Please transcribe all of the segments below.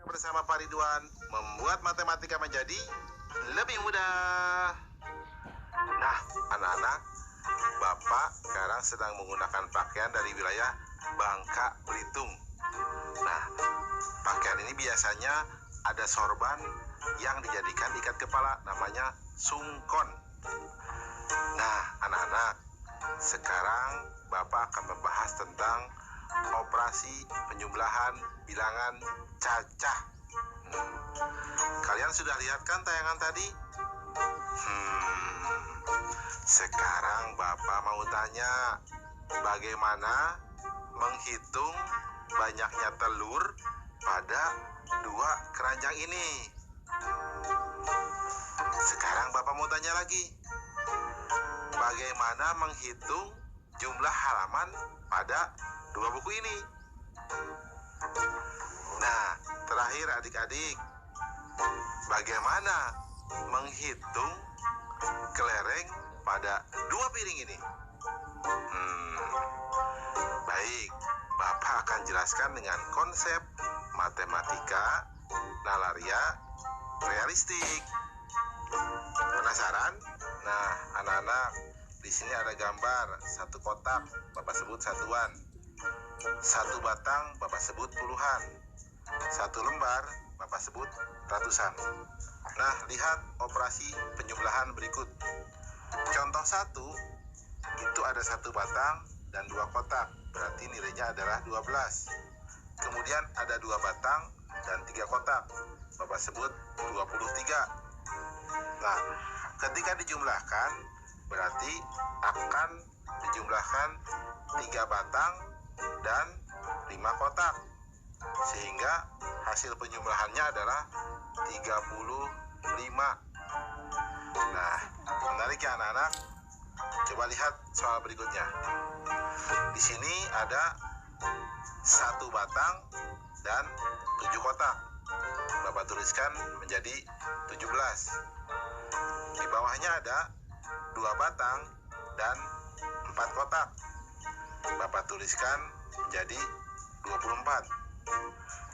bersama Pak Ridwan membuat matematika menjadi lebih mudah. Nah, anak-anak, Bapak sekarang sedang menggunakan pakaian dari wilayah Bangka Belitung. Nah, pakaian ini biasanya ada sorban yang dijadikan ikat kepala, namanya sungkon. Nah, anak-anak, sekarang Bapak akan membahas tentang operasi penjumlahan bilangan cacah. Kalian sudah lihat kan tayangan tadi? Sekarang Bapak mau tanya, bagaimana menghitung banyaknya telur pada dua keranjang ini? Sekarang Bapak mau tanya lagi, bagaimana menghitung jumlah halaman pada dua buku ini? Nah, terakhir adik-adik, bagaimana menghitung kelereng pada dua piring ini? Baik, Bapak akan jelaskan dengan konsep matematika nalaria realistik. Penasaran? Nah, anak-anak, di sini ada gambar satu kotak, Bapak sebut satuan. Satu batang, Bapak sebut puluhan. Satu lembar, Bapak sebut ratusan. Nah, lihat operasi penjumlahan berikut. Contoh 1, itu ada satu batang dan dua kotak, berarti nilainya adalah 12. Kemudian ada dua batang dan tiga kotak, Bapak sebut 23. Nah, ketika dijumlahkan, berarti akan dijumlahkan 3 batang dan 5 kotak, sehingga hasil penjumlahannya adalah 35. Nah, menarik ya anak-anak? Coba lihat soal berikutnya. Di sini ada satu batang dan 7 kotak. Bapak tuliskan menjadi 17. Di bawahnya ada 2 batang dan 4 kotak. Bapak tuliskan menjadi 24.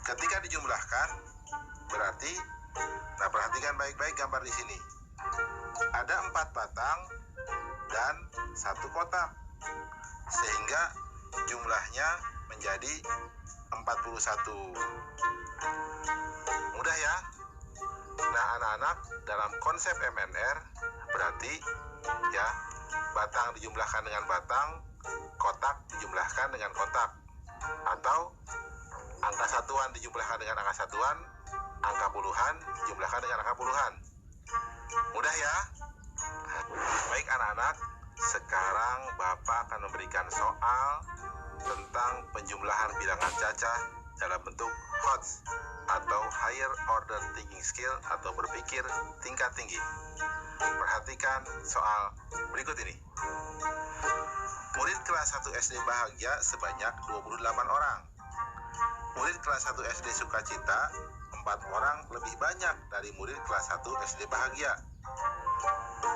Ketika dijumlahkan, berarti, nah perhatikan baik-baik gambar di sini. Ada 4 batang dan 1 kotak, sehingga jumlahnya menjadi 41. Mudah ya? Nah, anak-anak, dalam konsep MNR berarti ya, batang dijumlahkan dengan batang, kotak dijumlahkan dengan kotak, atau angka satuan dijumlahkan dengan angka satuan, angka puluhan dijumlahkan dengan angka puluhan. Mudah ya? Baik anak-anak, sekarang Bapak akan memberikan soal tentang penjumlahan bilangan cacah dalam bentuk HOTS atau Higher Order Thinking Skill atau berpikir tingkat tinggi. Perhatikan soal berikut ini. Murid kelas 1 SD bahagia sebanyak 28 orang. Murid kelas 1 SD sukacita 4 orang lebih banyak dari murid kelas 1 SD bahagia.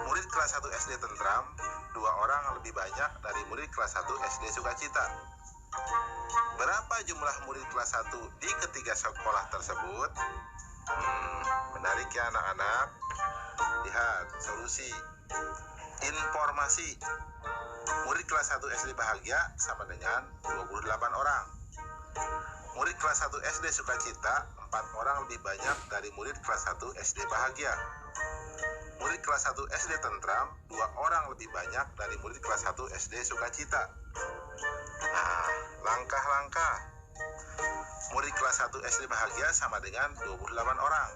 Murid kelas 1 SD tentram 2 orang lebih banyak dari murid kelas 1 SD sukacita. Berapa jumlah murid kelas 1 di ketiga sekolah tersebut? Menarik ya anak-anak. Lihat solusi. Informasi. Murid kelas 1 SD bahagia sama dengan 28 orang. Murid kelas 1 SD sukacita 4 orang lebih banyak dari murid kelas 1 SD bahagia. Murid kelas 1 SD tentram 2 orang lebih banyak dari murid kelas 1 SD sukacita. Nah, langkah-langkah. Murid kelas 1 SD bahagia sama dengan 28 orang.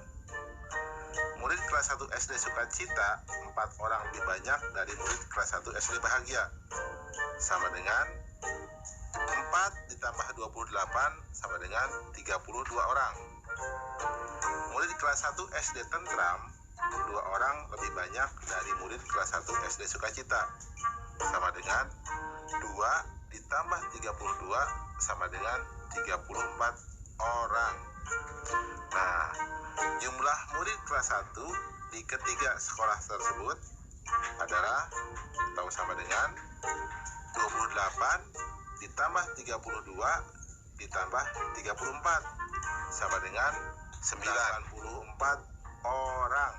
Murid kelas 1 SD sukacita 4 orang lebih banyak dari murid kelas 1 SD bahagia, sama dengan 4 ditambah 28 sama dengan 32 orang. Murid kelas 1 SD tentram 2 orang lebih banyak dari murid kelas 1 SD sukacita, sama dengan 2 ditambah 32 sama dengan 34 orang. Nah, jumlah murid kelas 1 di ketiga sekolah tersebut adalah atau sama dengan 28 ditambah 32 ditambah 34 sama dengan 94 orang.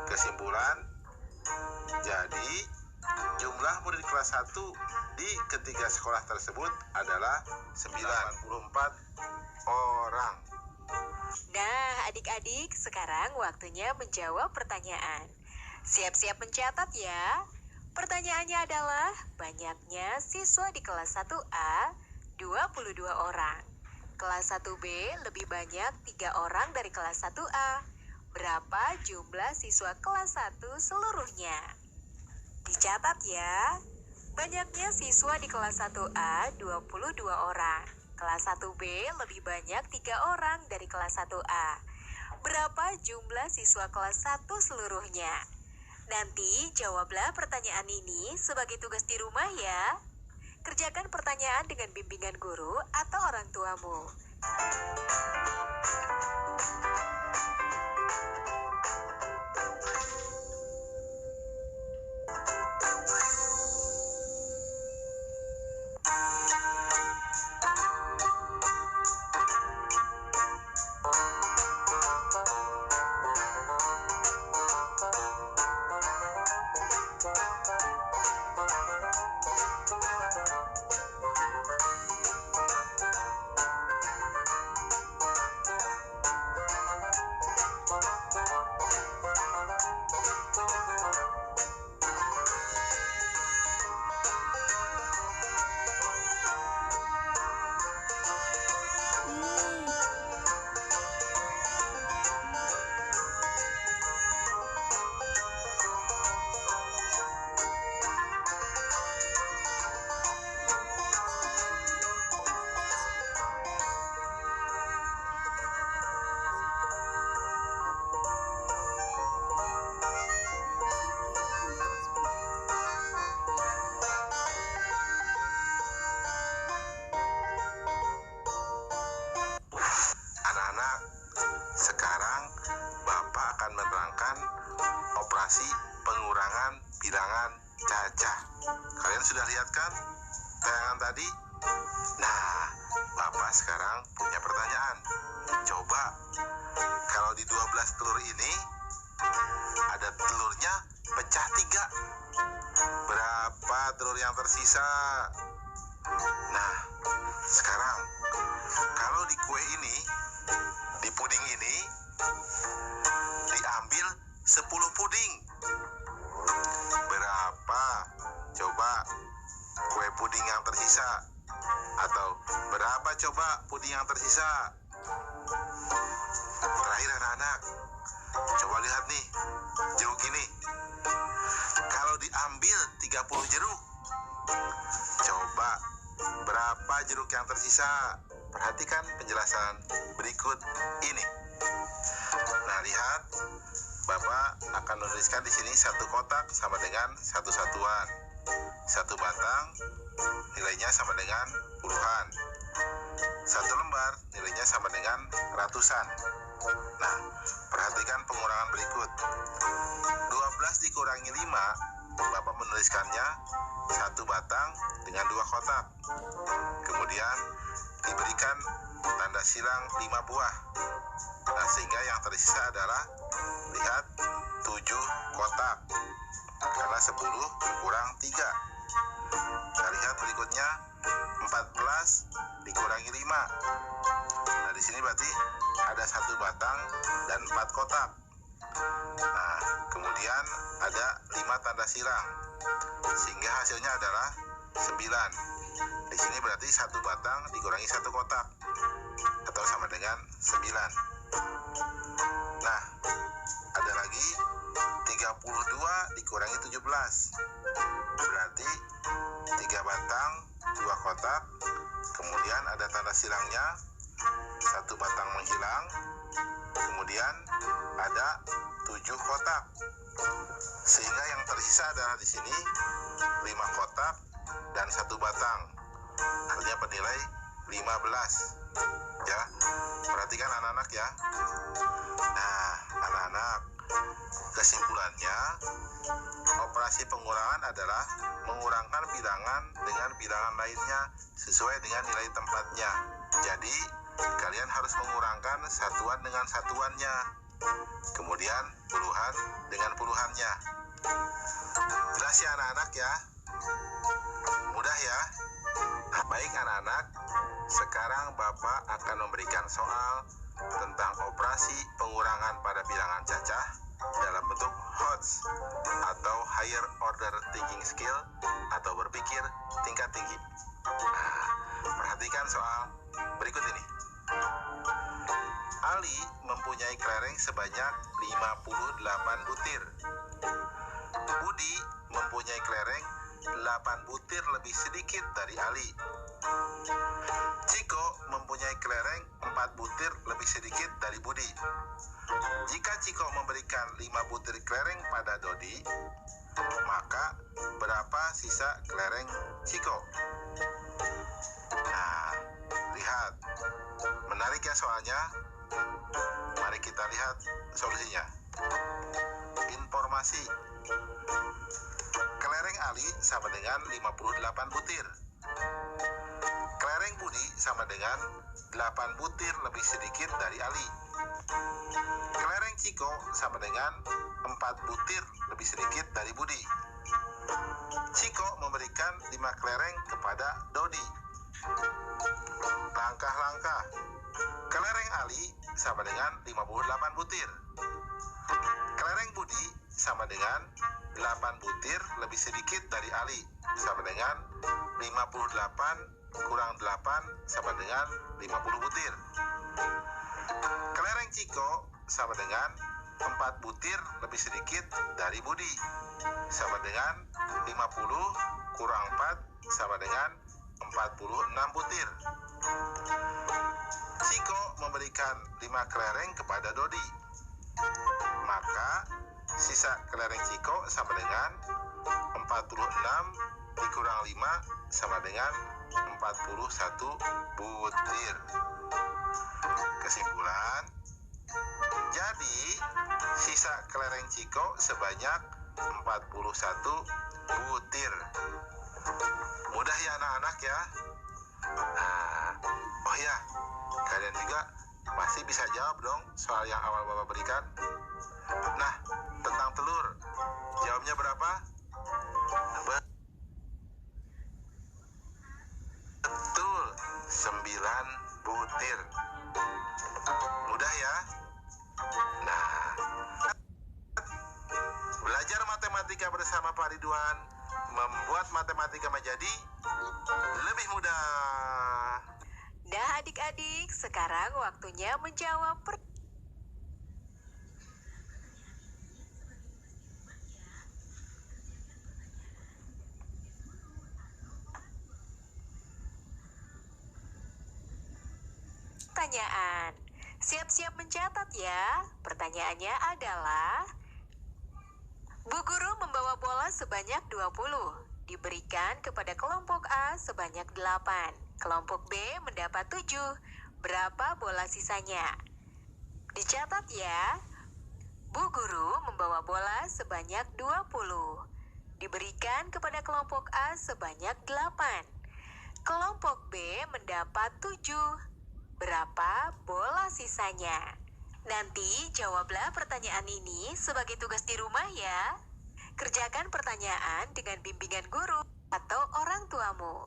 Kesimpulan, jadi jumlah murid kelas 1 di ketiga sekolah tersebut adalah 94 orang. Nah, adik-adik, sekarang waktunya menjawab pertanyaan. Siap-siap mencatat ya. Pertanyaannya adalah, banyaknya siswa di kelas 1A 22 orang. Kelas 1B lebih banyak 3 orang dari kelas 1A. Berapa jumlah siswa kelas 1 seluruhnya? Dicatat ya. Banyaknya siswa di kelas 1A 22 orang. Kelas 1B lebih banyak 3 orang dari kelas 1A. Berapa jumlah siswa kelas 1 seluruhnya? Nanti jawablah pertanyaan ini sebagai tugas di rumah ya. Kerjakan pertanyaan dengan bimbingan guru atau orang tuamu. Anak-anak, sekarang Bapak akan menerangkan operasi pengurangan bilangan cacah. Kalian sudah lihat kan tayangan tadi? Nah, Bapak sekarang punya pertanyaan. Coba, kalau di 12 telur ini ada telurnya pecah 3. Berapa telur yang tersisa? Nah, sekarang kalau di kue ini, di puding ini, diambil 10 puding. Berapa coba kue puding yang tersisa? Atau berapa coba puding yang tersisa? Terakhir anak-anak, coba lihat nih, jeruk ini. Kalau diambil 30 jeruk, coba berapa jeruk yang tersisa? Perhatikan penjelasan berikut ini. Nah, lihat, Bapak akan menuliskan di sini satu kotak sama dengan satu satuan. Satu batang nilainya sama dengan puluhan. Satu lembar nilainya sama dengan ratusan. Nah, perhatikan pengurangan berikut. 12 dikurangi 5, Bapak menuliskannya satu batang dengan 2 kotak. Kemudian diberikan tanda silang 5 buah. Nah, sehingga yang tersisa adalah, lihat, 7 kotak. Karena 10 kurang 3. Nah, lihat berikutnya, 14 dikurangi 5. Nah, di sini berarti ada 1 batang dan 4 kotak. Nah, kemudian ada 5 tanda silang, sehingga hasilnya adalah 9. Di sini berarti 1 batang dikurangi 1 kotak, atau sama dengan 9. Nah, ada lagi 32 dikurangi 17. Berarti 3 batang, 2 kotak. Kemudian ada tanda silangnya, 1 batang menghilang. Kemudian ada 7 kotak. Sehingga yang tersisa adalah di sini 5 kotak dan 1 batang. Artinya bernilai 15. Ya, perhatikan anak-anak ya. Nah, anak-anak, kesimpulannya, operasi pengurangan adalah mengurangkan bilangan dengan bilangan lainnya sesuai dengan nilai tempatnya. Jadi, kalian harus mengurangkan satuan dengan satuannya, kemudian puluhan dengan puluhannya. Jelas ya anak-anak ya? Mudah ya? Baik anak-anak, sekarang Bapak akan memberikan soal tentang operasi pengurangan pada bilangan cacah dalam bentuk HOTS atau Higher Order Thinking Skill atau berpikir tingkat tinggi. Perhatikan soal berikut ini. Ali mempunyai kelereng sebanyak 58 butir. Budi mempunyai kelereng 8 butir lebih sedikit dari Ali. Ciko mempunyai kelereng 4 butir lebih sedikit dari Budi. Jika Ciko memberikan 5 butir kelereng pada Dodi, maka berapa sisa kelereng Ciko? Nah, lihat. Menarik ya soalnya? Mari kita lihat solusinya. Informasi. Kelereng Ali sama dengan 58 butir. Kelereng Budi sama dengan 8 butir lebih sedikit dari Ali. Kelereng Ciko sama dengan 4 butir lebih sedikit dari Budi. Ciko memberikan 5 kelereng kepada Dodi. Langkah-langkah. Kelereng Ali sama dengan 58 butir. Kelereng Budi sama dengan 8 butir lebih sedikit dari Ali, sama dengan 58 kurang 8 sama dengan 50 butir. Kelereng Ciko sama dengan 4 butir lebih sedikit dari Budi, sama dengan 50 kurang 4 sama dengan 46 butir. Ciko memberikan 5 kelereng kepada Dodi, maka sisa kelereng Ciko sama dengan 46 dikurang 5 sama dengan 41 butir. Kesimpulan, jadi sisa kelereng Ciko sebanyak 41 butir. Mudah ya anak-anak ya? Nah, oh ya, kalian juga pasti bisa jawab dong soal yang awal Bapak berikan. Nah, tentang telur, jawabnya berapa? Betul, 9 butir. Mudah ya? Nah, belajar matematika bersama Pak Ridwan membuat matematika menjadi lebih mudah. Nah adik-adik, sekarang waktunya menjawab pertanyaan. Siap-siap mencatat ya. Pertanyaannya adalah, Bu Guru membawa bola sebanyak 20, diberikan kepada kelompok A sebanyak 8. Kelompok B mendapat 7. Berapa bola sisanya? Dicatat ya. Bu Guru membawa bola sebanyak 20, diberikan kepada kelompok A sebanyak 8. Kelompok B mendapat 7. Berapa bola sisanya? Nanti jawablah pertanyaan ini sebagai tugas di rumah ya. Kerjakan pertanyaan dengan bimbingan guru atau orang tuamu.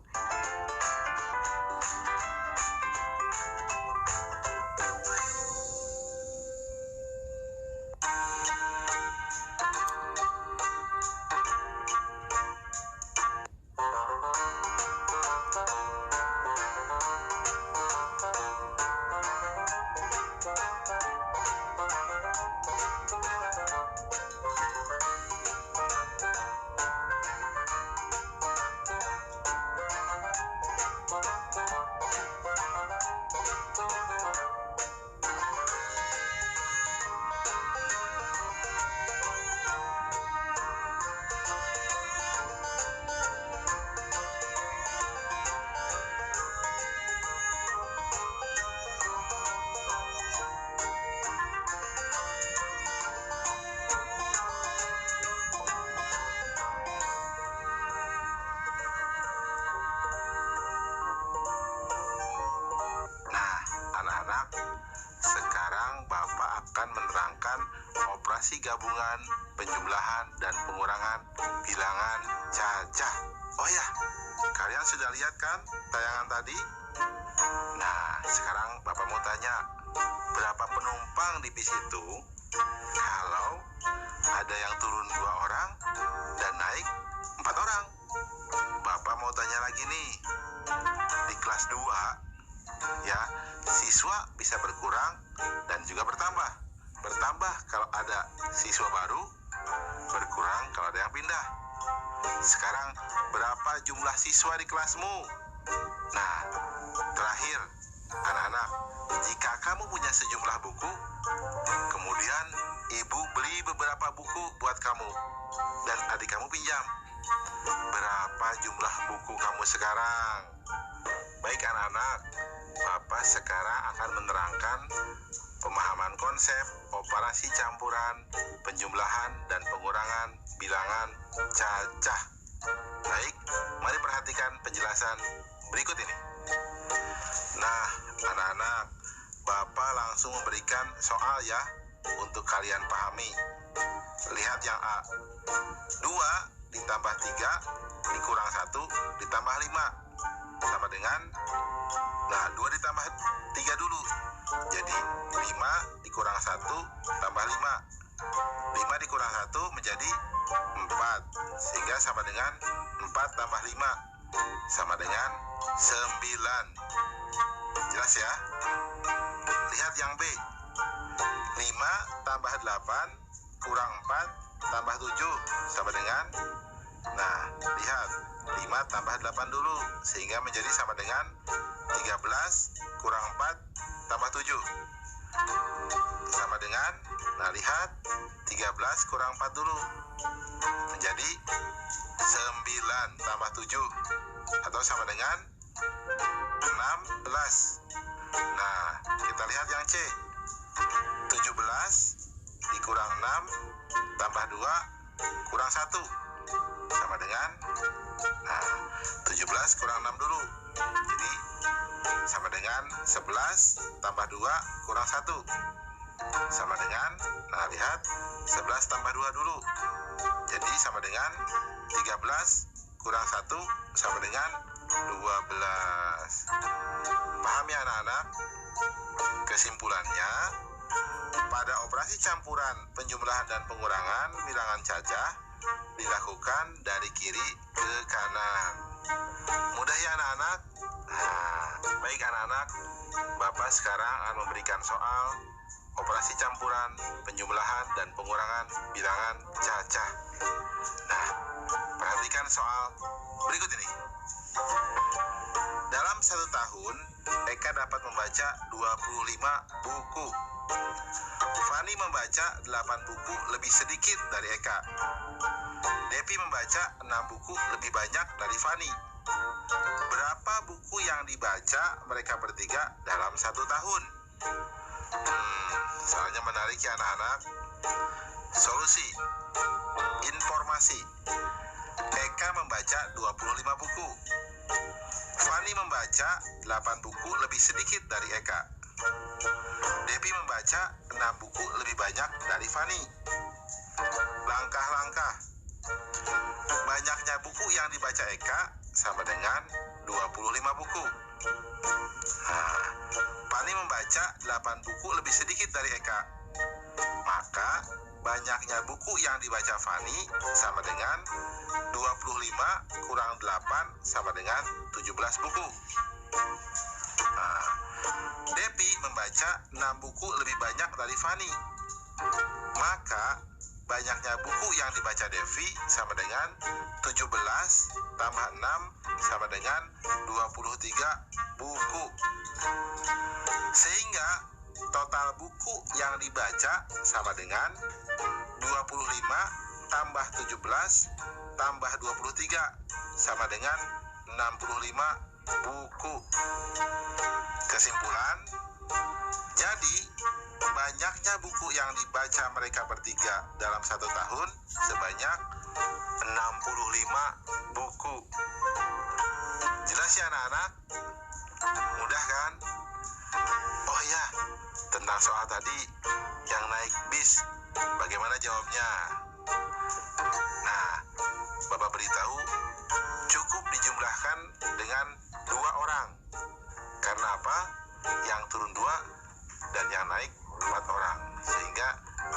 operasi gabungan, penjumlahan, dan pengurangan bilangan cacah. Oh ya, kalian sudah lihat kan tayangan tadi? Nah, sekarang Bapak mau tanya, berapa penumpang di bis itu kalau ada yang turun 2 orang dan naik 4 orang? Bapak mau tanya lagi nih, di kelas 2 ya, siswa bisa berkurang dan juga bertambah. Bertambah kalau ada siswa baru, berkurang kalau ada yang pindah. Sekarang berapa jumlah siswa di kelasmu? Nah, terakhir, anak-anak, jika kamu punya sejumlah buku, kemudian ibu beli beberapa buku buat kamu dan adik kamu pinjam, berapa jumlah buku kamu sekarang? Baik anak-anak, Bapak sekarang akan menerangkan pemahaman konsep operasi campuran, penjumlahan, dan pengurangan bilangan cacah. Baik, mari perhatikan penjelasan berikut ini. Nah, anak-anak, Bapak langsung memberikan soal ya untuk kalian pahami. Lihat yang A. 2 ditambah 3 dikurang 1 ditambah 5 sama dengan, nah 2 ditambah 3 dulu, jadi 5 dikurang 1 tambah 5. 5 dikurang 1 menjadi 4, sehingga sama dengan 4 tambah 5 sama dengan 9. Jelas ya? Lihat yang B. 5 tambah 8 kurang 4 tambah 7 sama dengan, nah lihat, 5 tambah 8 dulu, sehingga menjadi sama dengan 13 kurang 4 tambah 7 sama dengan, nah lihat, 13 kurang 4 dulu menjadi 9 tambah 7 atau sama dengan 16. Nah, kita lihat yang C. 17 dikurang 6 tambah 2 kurang 1 sama dengan, nah 17 kurang 6 dulu, jadi sama dengan 11 tambah 2 kurang 1 sama dengan, nah lihat, 11 tambah 2 dulu, jadi sama dengan 13 kurang 1 sama dengan 12. Paham ya anak-anak? Kesimpulannya, pada operasi campuran, penjumlahan, dan pengurangan bilangan cacah dilakukan dari kiri ke kanan. Mudah ya anak-anak? Nah, baik anak-anak, Bapak sekarang akan memberikan soal operasi campuran, penjumlahan, dan pengurangan bilangan cacah. Nah, perhatikan soal berikut ini. Dalam 1 tahun, Eka dapat membaca 25 buku. Fani membaca 8 buku lebih sedikit dari Eka. Depi membaca 6 buku lebih banyak dari Fani. Berapa buku yang dibaca mereka bertiga dalam 1 tahun? Soalnya menarik ya anak-anak. Solusi. Informasi. Eka membaca 25 buku. Fani membaca 8 buku lebih sedikit dari Eka. Depi membaca 6 buku lebih banyak dari Fani. Langkah-langkah. Banyaknya buku yang dibaca Eka sama dengan 25 buku. Nah, Fani membaca 8 buku lebih sedikit dari Eka. Maka banyaknya buku yang dibaca Fani sama dengan 25 kurang 8 sama dengan 17 buku. Nah, Depi membaca 6 buku lebih banyak dari Fani. Maka banyaknya buku yang dibaca Devi sama dengan 17 tambah 6 sama dengan 23 buku. Sehingga total buku yang dibaca sama dengan 25 tambah 17 tambah 23 sama dengan 65 buku. Kesimpulan, jadi banyaknya buku yang dibaca mereka bertiga dalam 1 tahun sebanyak 65 buku. Jelas ya anak-anak? Mudah kan? Oh ya, tentang soal tadi yang naik bis Bagaimana jawabnya? Nah, Bapak beritahu cukup dijumlahkan dengan 2 orang. Karena apa? Yang turun 2 dan yang naik 4 orang. Sehingga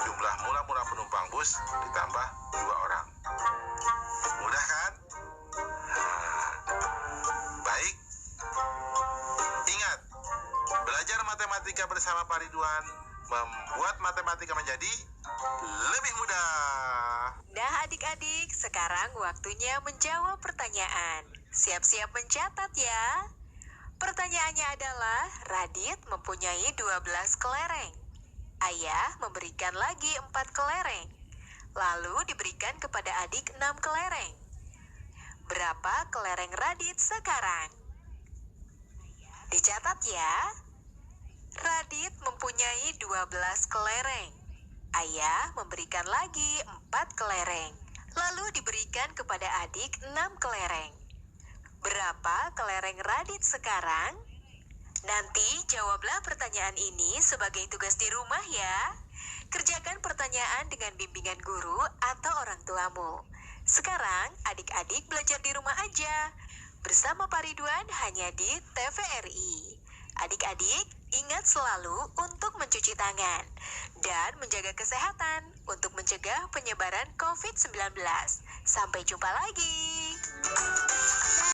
jumlah mula penumpang bus ditambah 2 orang. Mudah kan? Nah, baik. Ingat, belajar matematika bersama Pak Ridwan membuat matematika menjadi lebih mudah. Nah adik-adik, sekarang waktunya menjawab pertanyaan. Siap-siap mencatat ya. Pertanyaannya adalah, Radit mempunyai 12 kelereng. Ayah memberikan lagi 4 kelereng. Lalu diberikan kepada adik 6 kelereng. Berapa kelereng Radit sekarang? Dicatat ya. Radit mempunyai 12 kelereng. Ayah memberikan lagi 4 kelereng. Lalu diberikan kepada adik 6 kelereng. Berapa kelereng Radit sekarang? Nanti jawablah pertanyaan ini sebagai tugas di rumah ya. Kerjakan pertanyaan dengan bimbingan guru atau orang tuamu. Sekarang adik-adik belajar di rumah aja. Bersama Pak Ridwan hanya di TVRI. Adik-adik, ingat selalu untuk mencuci tangan dan menjaga kesehatan untuk mencegah penyebaran COVID-19. Sampai jumpa lagi.